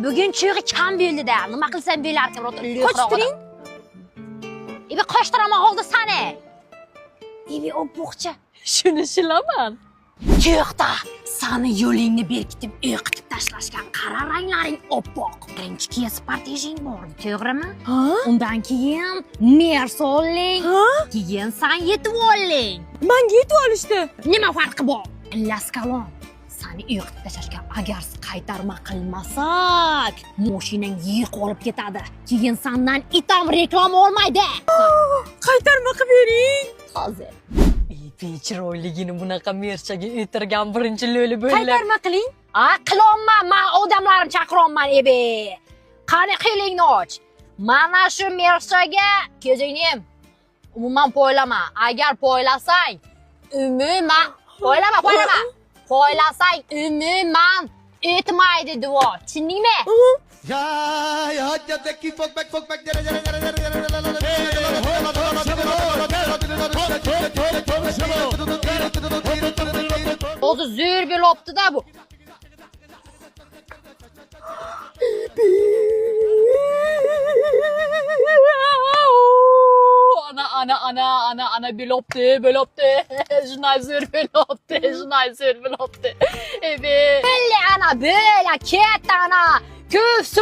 Bugün çığırı kam bo'ldi-da. Nima qilsam bo'larkan? Qochtiring. Qochtirama oldi seni. O'poqcha. Shuni shilaman. Yo'qda, seni yo'lingni berkitib, o'qitib tashlashgan qora ranglaring oppoq. Birinchi keyin partejing bor, to'g'rimi? Ha? Undan keyin mersi oling. Keyin sen yetib oling. Menga yetib olishdi. Nima farqi bor? Laskalon. Seni o'qitib tashlashgan agar qaytarma qilmasak, mashinang yiq olib ketadi. Keyin sendan itam reklama olmaydi. Qaytarma qilib bering. Hozir. Chiroyligini bunaqa merchaga o'tirgan birinchi lo'li bo'ldi. Qaytarma qiling. Qilolman, men odamlarimni chaqiryapman, Qani qilingni och. Mana shu merchaga ko'zingni yem. Umuman poylama. Agar poylasang, umuman poylama. Poylasang umuman o'tmaydi duo. Tushundingmi? Ya hajjatdaki folk back O'zi zo'r bo'libdi-da bu. Ana bo'libdi. Shunday zo'r bo'libdi. Belli ana böyle ketdi ana. Küf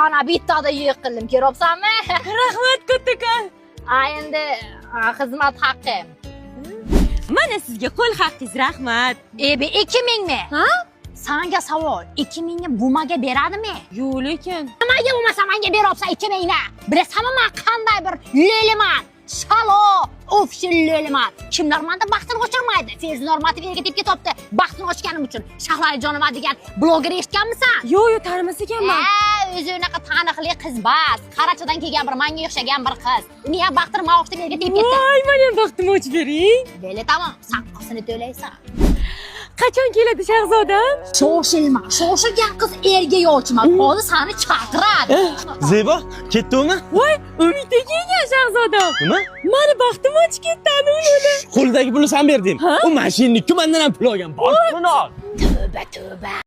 ana bittada yiqildim. Ko'ryapsanmi? Rahmat kattakon. Endi xizmat haqqim. Mana sizga qo'l haqqingiz, rahmat. 2000 mi? Ha? Sanga savol, 2000 ni bumaga beradimi? Yo'q, lekin Nimaga bo'lmasa menga beryapsan 2000 ni? Bilasanmi men qanday bir lo'liman? Shalo, ofishil lo'liman. Kimlar menda baxtini o'chirmaydi. Feyz normativ erga ketyapti. Baxtini ochganim uchun. Shahrayjonova degan bloger eshitganmisan? yo'q, tanimas ekanman. O'zi unaqa taniqli qiz bas. Qarachadan kelgan bir menga o'xshagan bir qiz. Uni ham baxtini ma'oshdan erga tegib ketdi. Voy, men ham baxtimni ochib bering. Beli tamom, saqqosini to'laysan. Qachon keladi shahzodam? Shoshilma. Shoshilgan qiz erga yo'chma. Hozir seni chaqiradi. Zebo, ketdingmi? Voy, umidga kelgan shahzodam. Nima? Meni baxtim ochib ketdi ana uni. Qo'lidagi pulni sen berding. U mashinnikku mendan ham pul olgan. Bor, buni ol. Tövbe.